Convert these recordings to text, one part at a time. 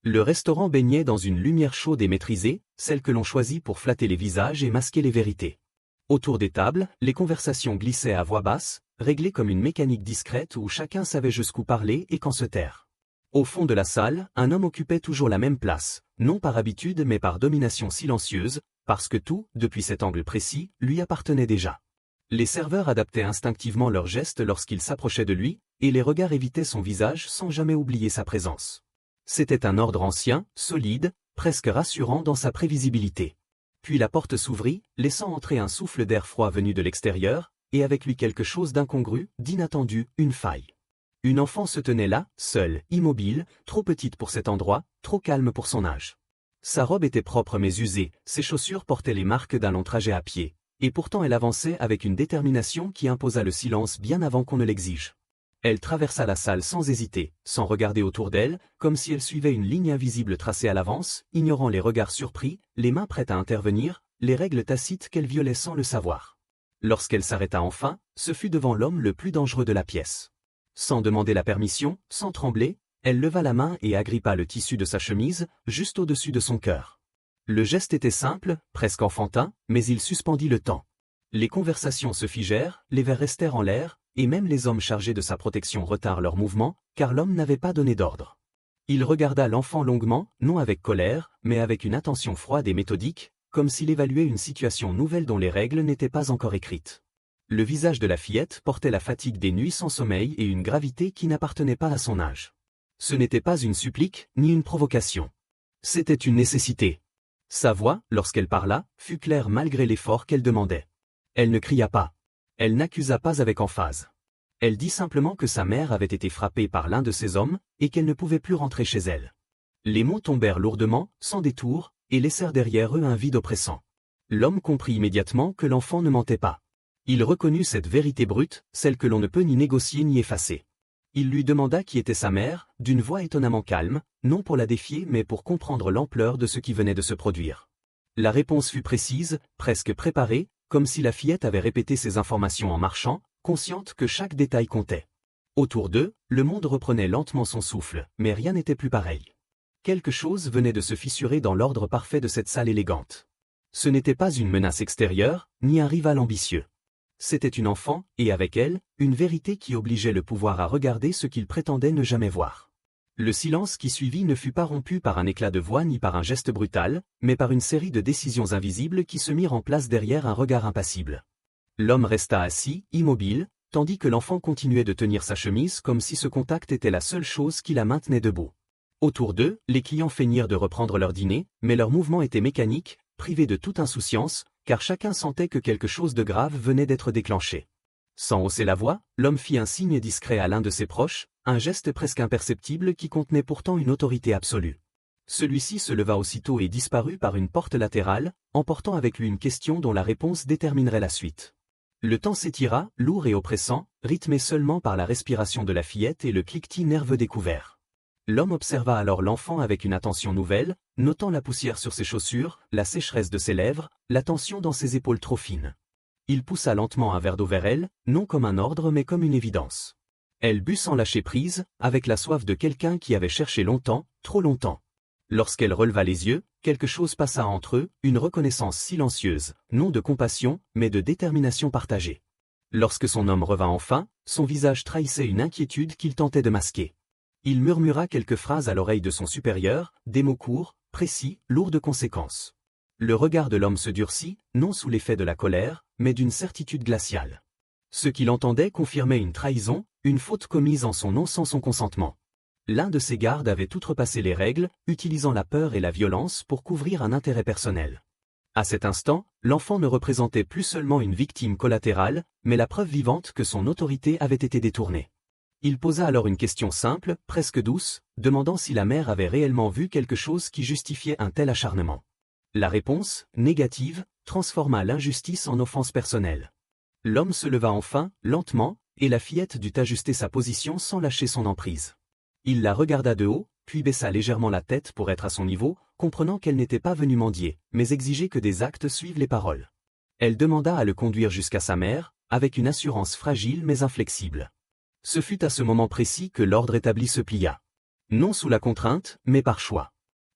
Le restaurant baignait dans une lumière chaude et maîtrisée, celle que l'on choisit pour flatter les visages et masquer les vérités. Autour des tables, les conversations glissaient à voix basse, réglées comme une mécanique discrète où chacun savait jusqu'où parler et quand se taire. Au fond de la salle, un homme occupait toujours la même place, non par habitude mais par domination silencieuse, parce que tout, depuis cet angle précis, lui appartenait déjà. Les serveurs adaptaient instinctivement leurs gestes lorsqu'ils s'approchaient de lui, et les regards évitaient son visage sans jamais oublier sa présence. C'était un ordre ancien, solide, presque rassurant dans sa prévisibilité. Puis la porte s'ouvrit, laissant entrer un souffle d'air froid venu de l'extérieur, et avec lui quelque chose d'incongru, d'inattendu, une faille. Une enfant se tenait là, seule, immobile, trop petite pour cet endroit, trop calme pour son âge. Sa robe était propre mais usée, ses chaussures portaient les marques d'un long trajet à pied, et pourtant elle avançait avec une détermination qui imposa le silence bien avant qu'on ne l'exige. Elle traversa la salle sans hésiter, sans regarder autour d'elle, comme si elle suivait une ligne invisible tracée à l'avance, ignorant les regards surpris, les mains prêtes à intervenir, les règles tacites qu'elle violait sans le savoir. Lorsqu'elle s'arrêta enfin, ce fut devant l'homme le plus dangereux de la pièce. Sans demander la permission, sans trembler, elle leva la main et agrippa le tissu de sa chemise, juste au-dessus de son cœur. Le geste était simple, presque enfantin, mais il suspendit le temps. Les conversations se figèrent, les verres restèrent en l'air, et même les hommes chargés de sa protection retinrent leurs mouvements, car l'homme n'avait pas donné d'ordre. Il regarda l'enfant longuement, non avec colère, mais avec une attention froide et méthodique, comme s'il évaluait une situation nouvelle dont les règles n'étaient pas encore écrites. Le visage de la fillette portait la fatigue des nuits sans sommeil et une gravité qui n'appartenait pas à son âge. Ce n'était pas une supplique, ni une provocation. C'était une nécessité. Sa voix, lorsqu'elle parla, fut claire malgré l'effort qu'elle demandait. Elle ne cria pas. Elle n'accusa pas avec emphase. Elle dit simplement que sa mère avait été frappée par l'un de ces hommes, et qu'elle ne pouvait plus rentrer chez elle. Les mots tombèrent lourdement, sans détour, et laissèrent derrière eux un vide oppressant. L'homme comprit immédiatement que l'enfant ne mentait pas. Il reconnut cette vérité brute, celle que l'on ne peut ni négocier ni effacer. Il lui demanda qui était sa mère, d'une voix étonnamment calme, non pour la défier mais pour comprendre l'ampleur de ce qui venait de se produire. La réponse fut précise, presque préparée, comme si la fillette avait répété ses informations en marchant, consciente que chaque détail comptait. Autour d'eux, le monde reprenait lentement son souffle, mais rien n'était plus pareil. Quelque chose venait de se fissurer dans l'ordre parfait de cette salle élégante. Ce n'était pas une menace extérieure, ni un rival ambitieux. C'était une enfant, et avec elle, une vérité qui obligeait le pouvoir à regarder ce qu'il prétendait ne jamais voir. Le silence qui suivit ne fut pas rompu par un éclat de voix ni par un geste brutal, mais par une série de décisions invisibles qui se mirent en place derrière un regard impassible. L'homme resta assis, immobile, tandis que l'enfant continuait de tenir sa chemise comme si ce contact était la seule chose qui la maintenait debout. Autour d'eux, les clients feignirent de reprendre leur dîner, mais leurs mouvements étaient mécaniques, privés de toute insouciance, car chacun sentait que quelque chose de grave venait d'être déclenché. Sans hausser la voix, l'homme fit un signe discret à l'un de ses proches, un geste presque imperceptible qui contenait pourtant une autorité absolue. Celui-ci se leva aussitôt et disparut par une porte latérale, emportant avec lui une question dont la réponse déterminerait la suite. Le temps s'étira, lourd et oppressant, rythmé seulement par la respiration de la fillette et le cliquetis nerveux découvert. L'homme observa alors l'enfant avec une attention nouvelle, notant la poussière sur ses chaussures, la sécheresse de ses lèvres, la tension dans ses épaules trop fines. Il poussa lentement un verre d'eau vers elle, non comme un ordre mais comme une évidence. Elle but sans lâcher prise, avec la soif de quelqu'un qui avait cherché longtemps, trop longtemps. Lorsqu'elle releva les yeux, quelque chose passa entre eux, une reconnaissance silencieuse, non de compassion, mais de détermination partagée. Lorsque son homme revint enfin, son visage trahissait une inquiétude qu'il tentait de masquer. Il murmura quelques phrases à l'oreille de son supérieur, des mots courts, précis, lourds de conséquences. Le regard de l'homme se durcit, non sous l'effet de la colère, mais d'une certitude glaciale. Ce qu'il entendait confirmait une trahison, une faute commise en son nom sans son consentement. L'un de ses gardes avait outrepassé les règles, utilisant la peur et la violence pour couvrir un intérêt personnel. À cet instant, l'enfant ne représentait plus seulement une victime collatérale, mais la preuve vivante que son autorité avait été détournée. Il posa alors une question simple, presque douce, demandant si la mère avait réellement vu quelque chose qui justifiait un tel acharnement. La réponse, négative, transforma l'injustice en offense personnelle. L'homme se leva enfin, lentement, et la fillette dut ajuster sa position sans lâcher son emprise. Il la regarda de haut, puis baissa légèrement la tête pour être à son niveau, comprenant qu'elle n'était pas venue mendier, mais exigeait que des actes suivent les paroles. Elle demanda à le conduire jusqu'à sa mère, avec une assurance fragile mais inflexible. Ce fut à ce moment précis que l'ordre établi se plia. Non sous la contrainte, mais par choix.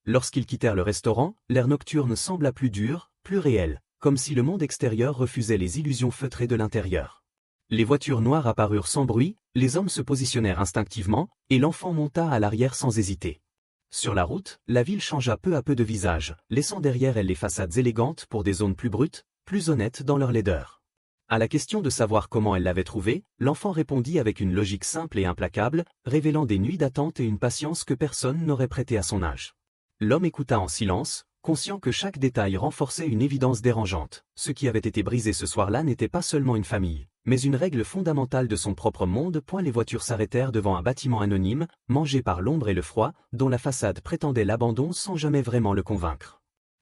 Lorsqu'ils quittèrent le restaurant, l'air nocturne sembla plus dur, plus réel, comme si le monde extérieur refusait les illusions feutrées de l'intérieur. Les voitures noires apparurent sans bruit, les hommes se positionnèrent instinctivement, et l'enfant monta à l'arrière sans hésiter. Sur la route, la ville changea peu à peu de visage, laissant derrière elle les façades élégantes pour des zones plus brutes, plus honnêtes dans leur laideur. À la question de savoir comment elle l'avait trouvé, l'enfant répondit avec une logique simple et implacable, révélant des nuits d'attente et une patience que personne n'aurait prêtée à son âge. L'homme écouta en silence, conscient que chaque détail renforçait une évidence dérangeante. Ce qui avait été brisé ce soir-là n'était pas seulement une famille, mais une règle fondamentale de son propre monde. Les voitures s'arrêtèrent devant un bâtiment anonyme, mangé par l'ombre et le froid, dont la façade prétendait l'abandon sans jamais vraiment le convaincre.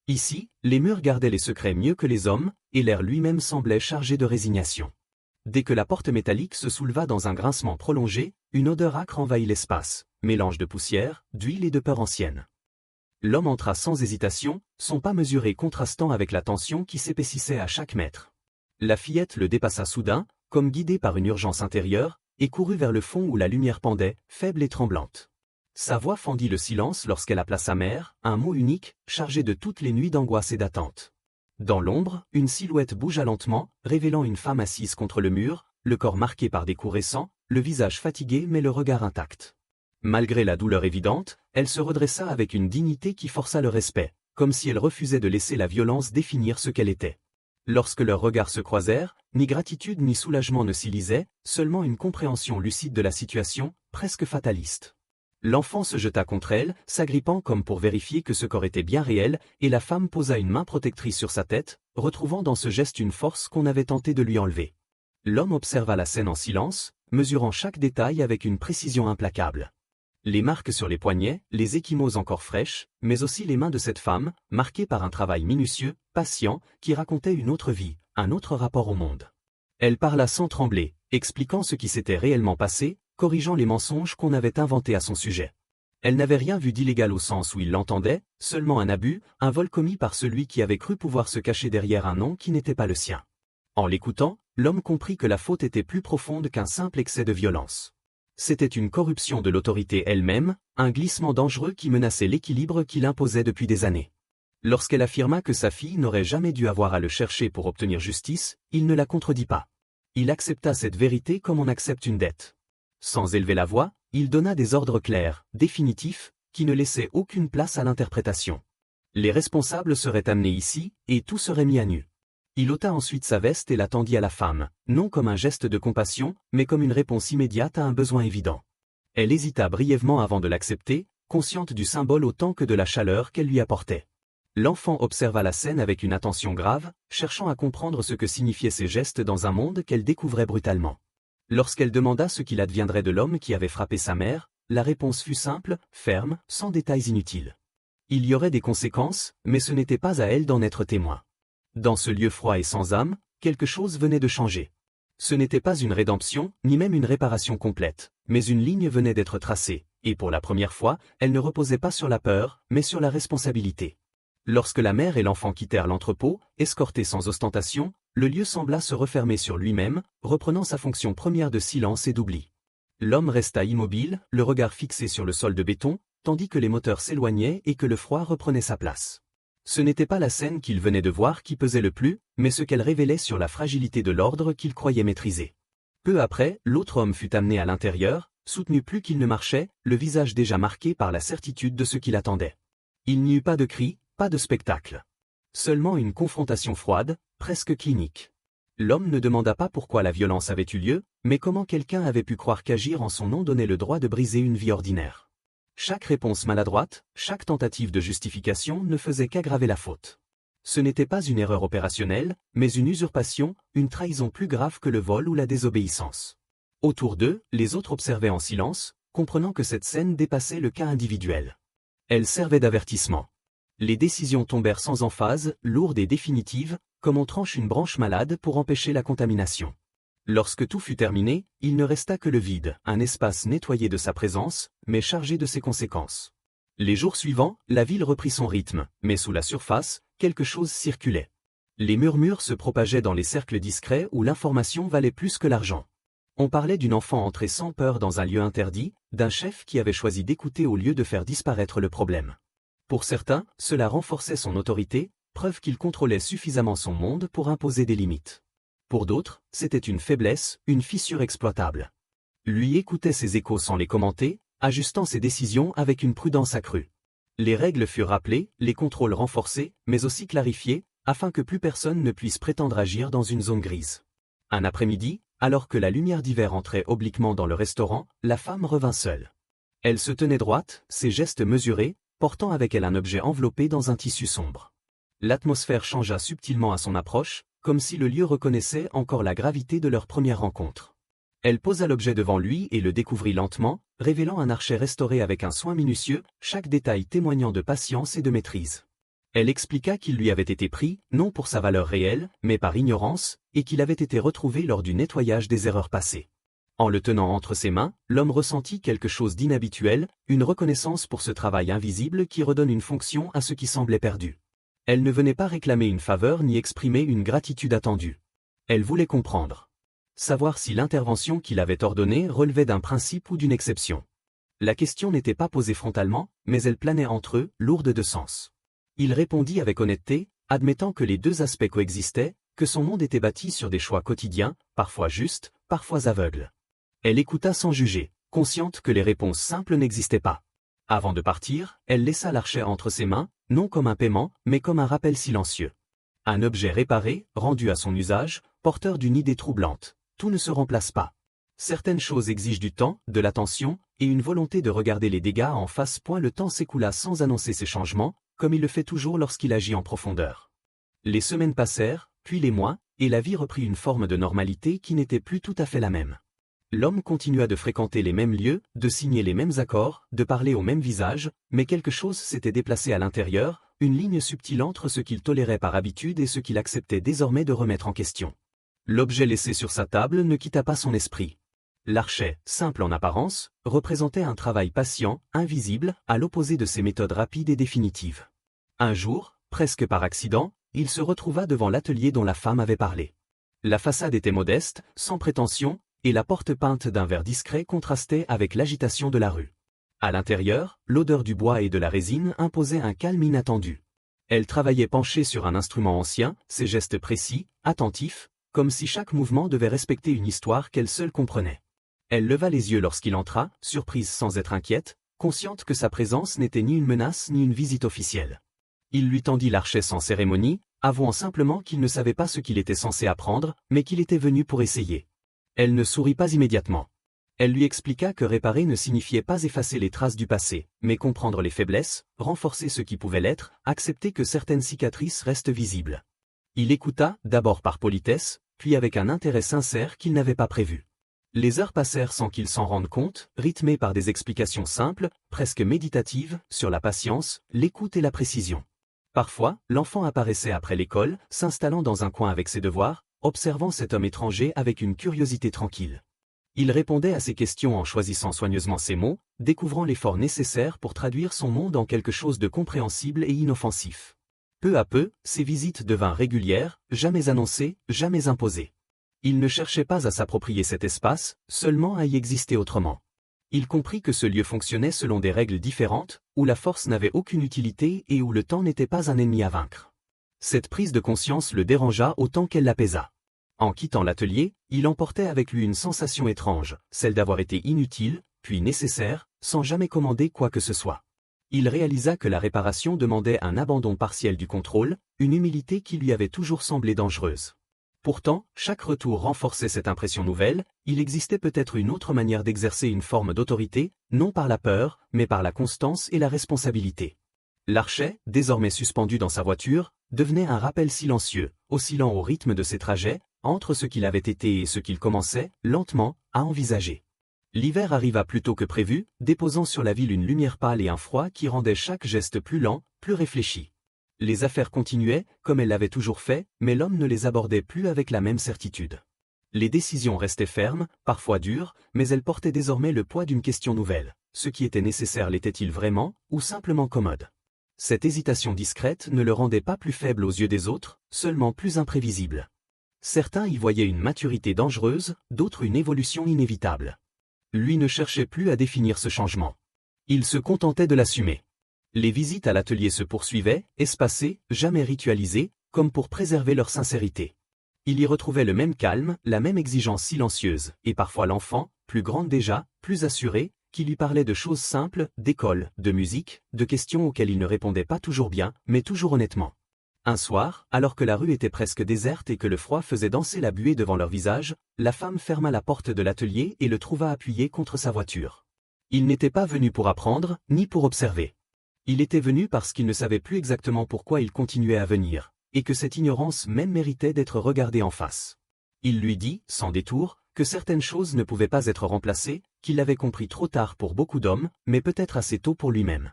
Ici, les murs gardaient les secrets mieux que les hommes, et l'air lui-même semblait chargé de résignation. Dès que la porte métallique se souleva dans un grincement prolongé, une odeur âcre envahit l'espace, mélange de poussière, d'huile et de peur ancienne. L'homme entra sans hésitation, son pas mesuré contrastant avec la tension qui s'épaississait à chaque mètre. La fillette le dépassa soudain, comme guidée par une urgence intérieure, et courut vers le fond où la lumière pendait, faible et tremblante. Sa voix fendit le silence lorsqu'elle appela sa mère, un mot unique, chargé de toutes les nuits d'angoisse et d'attente. Dans l'ombre, une silhouette bougea lentement, révélant une femme assise contre le mur, le corps marqué par des coups récents, le visage fatigué mais le regard intact. Malgré la douleur évidente, elle se redressa avec une dignité qui força le respect, comme si elle refusait de laisser la violence définir ce qu'elle était. Lorsque leurs regards se croisèrent, ni gratitude ni soulagement ne s'y lisaient, seulement une compréhension lucide de la situation, presque fataliste. L'enfant se jeta contre elle, s'agrippant comme pour vérifier que ce corps était bien réel, et la femme posa une main protectrice sur sa tête, retrouvant dans ce geste une force qu'on avait tenté de lui enlever. L'homme observa la scène en silence, mesurant chaque détail avec une précision implacable. Les marques sur les poignets, les ecchymoses encore fraîches, mais aussi les mains de cette femme, marquées par un travail minutieux, patient, qui racontait une autre vie, un autre rapport au monde. Elle parla sans trembler, expliquant ce qui s'était réellement passé, corrigeant les mensonges qu'on avait inventés à son sujet. Elle n'avait rien vu d'illégal au sens où il l'entendait, seulement un abus, un vol commis par celui qui avait cru pouvoir se cacher derrière un nom qui n'était pas le sien. En l'écoutant, l'homme comprit que la faute était plus profonde qu'un simple excès de violence. C'était une corruption de l'autorité elle-même, un glissement dangereux qui menaçait l'équilibre qu'il imposait depuis des années. Lorsqu'elle affirma que sa fille n'aurait jamais dû avoir à le chercher pour obtenir justice, il ne la contredit pas. Il accepta cette vérité comme on accepte une dette. Sans élever la voix, il donna des ordres clairs, définitifs, qui ne laissaient aucune place à l'interprétation. Les responsables seraient amenés ici, et tout serait mis à nu. Il ôta ensuite sa veste et la tendit à la femme, non comme un geste de compassion, mais comme une réponse immédiate à un besoin évident. Elle hésita brièvement avant de l'accepter, consciente du symbole autant que de la chaleur qu'elle lui apportait. L'enfant observa la scène avec une attention grave, cherchant à comprendre ce que signifiaient ces gestes dans un monde qu'elle découvrait brutalement. Lorsqu'elle demanda ce qu'il adviendrait de l'homme qui avait frappé sa mère, la réponse fut simple, ferme, sans détails inutiles. Il y aurait des conséquences, mais ce n'était pas à elle d'en être témoin. Dans ce lieu froid et sans âme, quelque chose venait de changer. Ce n'était pas une rédemption, ni même une réparation complète, mais une ligne venait d'être tracée, et pour la première fois, elle ne reposait pas sur la peur, mais sur la responsabilité. Lorsque la mère et l'enfant quittèrent l'entrepôt, escortés sans ostentation, le lieu sembla se refermer sur lui-même, reprenant sa fonction première de silence et d'oubli. L'homme resta immobile, le regard fixé sur le sol de béton, tandis que les moteurs s'éloignaient et que le froid reprenait sa place. Ce n'était pas la scène qu'il venait de voir qui pesait le plus, mais ce qu'elle révélait sur la fragilité de l'ordre qu'il croyait maîtriser. Peu après, l'autre homme fut amené à l'intérieur, soutenu plus qu'il ne marchait, le visage déjà marqué par la certitude de ce qu'il attendait. Il n'y eut pas de cris, pas de spectacle. Seulement une confrontation froide, presque clinique. L'homme ne demanda pas pourquoi la violence avait eu lieu, mais comment quelqu'un avait pu croire qu'agir en son nom donnait le droit de briser une vie ordinaire. Chaque réponse maladroite, chaque tentative de justification ne faisait qu'aggraver la faute. Ce n'était pas une erreur opérationnelle, mais une usurpation, une trahison plus grave que le vol ou la désobéissance. Autour d'eux, les autres observaient en silence, comprenant que cette scène dépassait le cas individuel. Elle servait d'avertissement. Les décisions tombèrent sans emphase, lourdes et définitives, comme on tranche une branche malade pour empêcher la contamination. Lorsque tout fut terminé, il ne resta que le vide, un espace nettoyé de sa présence, mais chargé de ses conséquences. Les jours suivants, la ville reprit son rythme, mais sous la surface, quelque chose circulait. Les murmures se propageaient dans les cercles discrets où l'information valait plus que l'argent. On parlait d'une enfant entrée sans peur dans un lieu interdit, d'un chef qui avait choisi d'écouter au lieu de faire disparaître le problème. Pour certains, cela renforçait son autorité, preuve qu'il contrôlait suffisamment son monde pour imposer des limites. Pour d'autres, c'était une faiblesse, une fissure exploitable. Lui écoutait ses échos sans les commenter, ajustant ses décisions avec une prudence accrue. Les règles furent rappelées, les contrôles renforcés, mais aussi clarifiés, afin que plus personne ne puisse prétendre agir dans une zone grise. Un après-midi, alors que la lumière d'hiver entrait obliquement dans le restaurant, la femme revint seule. Elle se tenait droite, ses gestes mesurés, portant avec elle un objet enveloppé dans un tissu sombre. L'atmosphère changea subtilement à son approche, comme si le lieu reconnaissait encore la gravité de leur première rencontre. Elle posa l'objet devant lui et le découvrit lentement, révélant un archet restauré avec un soin minutieux, chaque détail témoignant de patience et de maîtrise. Elle expliqua qu'il lui avait été pris, non pour sa valeur réelle, mais par ignorance, et qu'il avait été retrouvé lors du nettoyage des erreurs passées. En le tenant entre ses mains, l'homme ressentit quelque chose d'inhabituel, une reconnaissance pour ce travail invisible qui redonne une fonction à ce qui semblait perdu. Elle ne venait pas réclamer une faveur ni exprimer une gratitude attendue. Elle voulait comprendre. Savoir si l'intervention qu'il avait ordonnée relevait d'un principe ou d'une exception. La question n'était pas posée frontalement, mais elle planait entre eux, lourde de sens. Il répondit avec honnêteté, admettant que les deux aspects coexistaient, que son monde était bâti sur des choix quotidiens, parfois justes, parfois aveugles. Elle écouta sans juger, consciente que les réponses simples n'existaient pas. Avant de partir, elle laissa l'archet entre ses mains, non comme un paiement, mais comme un rappel silencieux. Un objet réparé, rendu à son usage, porteur d'une idée troublante. Tout ne se remplace pas. Certaines choses exigent du temps, de l'attention, et une volonté de regarder les dégâts en face. Le temps s'écoula sans annoncer ces changements, comme il le fait toujours lorsqu'il agit en profondeur. Les semaines passèrent, puis les mois, et la vie reprit une forme de normalité qui n'était plus tout à fait la même. L'homme continua de fréquenter les mêmes lieux, de signer les mêmes accords, de parler au même visage, mais quelque chose s'était déplacé à l'intérieur, une ligne subtile entre ce qu'il tolérait par habitude et ce qu'il acceptait désormais de remettre en question. L'objet laissé sur sa table ne quitta pas son esprit. L'archet, simple en apparence, représentait un travail patient, invisible, à l'opposé de ses méthodes rapides et définitives. Un jour, presque par accident, il se retrouva devant l'atelier dont la femme avait parlé. La façade était modeste, sans prétention, et la porte peinte d'un vert discret contrastait avec l'agitation de la rue. À l'intérieur, l'odeur du bois et de la résine imposait un calme inattendu. Elle travaillait penchée sur un instrument ancien, ses gestes précis, attentifs, comme si chaque mouvement devait respecter une histoire qu'elle seule comprenait. Elle leva les yeux lorsqu'il entra, surprise sans être inquiète, consciente que sa présence n'était ni une menace ni une visite officielle. Il lui tendit l'archet sans cérémonie, avouant simplement qu'il ne savait pas ce qu'il était censé apprendre, mais qu'il était venu pour essayer. Elle ne sourit pas immédiatement. Elle lui expliqua que réparer ne signifiait pas effacer les traces du passé, mais comprendre les faiblesses, renforcer ce qui pouvait l'être, accepter que certaines cicatrices restent visibles. Il écouta, d'abord par politesse, puis avec un intérêt sincère qu'il n'avait pas prévu. Les heures passèrent sans qu'il s'en rende compte, rythmées par des explications simples, presque méditatives, sur la patience, l'écoute et la précision. Parfois, l'enfant apparaissait après l'école, s'installant dans un coin avec ses devoirs, observant cet homme étranger avec une curiosité tranquille. Il répondait à ses questions en choisissant soigneusement ses mots, découvrant l'effort nécessaire pour traduire son monde en quelque chose de compréhensible et inoffensif. Peu à peu, ses visites devinrent régulières, jamais annoncées, jamais imposées. Il ne cherchait pas à s'approprier cet espace, seulement à y exister autrement. Il comprit que ce lieu fonctionnait selon des règles différentes, où la force n'avait aucune utilité et où le temps n'était pas un ennemi à vaincre. Cette prise de conscience le dérangea autant qu'elle l'apaisa. En quittant l'atelier, il emportait avec lui une sensation étrange, celle d'avoir été inutile, puis nécessaire, sans jamais commander quoi que ce soit. Il réalisa que la réparation demandait un abandon partiel du contrôle, une humilité qui lui avait toujours semblé dangereuse. Pourtant, chaque retour renforçait cette impression nouvelle, il existait peut-être une autre manière d'exercer une forme d'autorité, non par la peur, mais par la constance et la responsabilité. L'archet, désormais suspendu dans sa voiture, devenait un rappel silencieux, oscillant au rythme de ses trajets, entre ce qu'il avait été et ce qu'il commençait, lentement, à envisager. L'hiver arriva plus tôt que prévu, déposant sur la ville une lumière pâle et un froid qui rendait chaque geste plus lent, plus réfléchi. Les affaires continuaient, comme elles l'avaient toujours fait, mais l'homme ne les abordait plus avec la même certitude. Les décisions restaient fermes, parfois dures, mais elles portaient désormais le poids d'une question nouvelle. Ce qui était nécessaire l'était-il vraiment, ou simplement commode? Cette hésitation discrète ne le rendait pas plus faible aux yeux des autres, seulement plus imprévisible. Certains y voyaient une maturité dangereuse, d'autres une évolution inévitable. Lui ne cherchait plus à définir ce changement. Il se contentait de l'assumer. Les visites à l'atelier se poursuivaient, espacées, jamais ritualisées, comme pour préserver leur sincérité. Il y retrouvait le même calme, la même exigence silencieuse, et parfois l'enfant, plus grande déjà, plus assurée, qui lui parlait de choses simples, d'école, de musique, de questions auxquelles il ne répondait pas toujours bien, mais toujours honnêtement. Un soir, alors que la rue était presque déserte et que le froid faisait danser la buée devant leur visage, la femme ferma la porte de l'atelier et le trouva appuyé contre sa voiture. Il n'était pas venu pour apprendre, ni pour observer. Il était venu parce qu'il ne savait plus exactement pourquoi il continuait à venir, et que cette ignorance même méritait d'être regardée en face. Il lui dit, sans détour, que certaines choses ne pouvaient pas être remplacées, qu'il l'avait compris trop tard pour beaucoup d'hommes, mais peut-être assez tôt pour lui-même.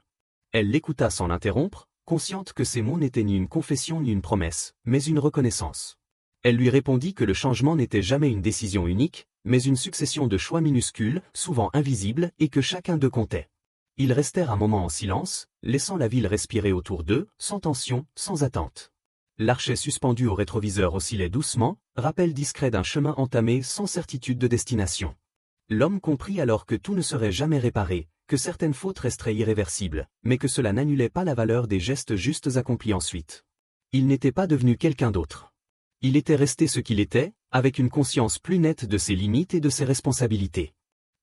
Elle l'écouta sans l'interrompre, consciente que ces mots n'étaient ni une confession ni une promesse, mais une reconnaissance. Elle lui répondit que le changement n'était jamais une décision unique, mais une succession de choix minuscules, souvent invisibles, et que chacun d'eux comptait. Ils restèrent un moment en silence, laissant la ville respirer autour d'eux, sans tension, sans attente. L'archet suspendu au rétroviseur oscillait doucement, rappel discret d'un chemin entamé sans certitude de destination. L'homme comprit alors que tout ne serait jamais réparé, que certaines fautes resteraient irréversibles, mais que cela n'annulait pas la valeur des gestes justes accomplis ensuite. Il n'était pas devenu quelqu'un d'autre. Il était resté ce qu'il était, avec une conscience plus nette de ses limites et de ses responsabilités.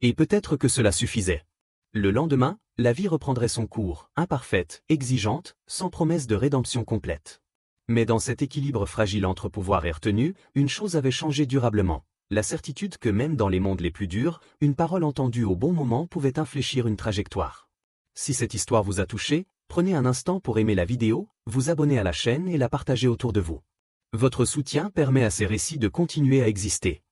Et peut-être que cela suffisait. Le lendemain, la vie reprendrait son cours, imparfaite, exigeante, sans promesse de rédemption complète. Mais dans cet équilibre fragile entre pouvoir et retenue, une chose avait changé durablement. La certitude que même dans les mondes les plus durs, une parole entendue au bon moment pouvait infléchir une trajectoire. Si cette histoire vous a touché, prenez un instant pour aimer la vidéo, vous abonner à la chaîne et la partager autour de vous. Votre soutien permet à ces récits de continuer à exister.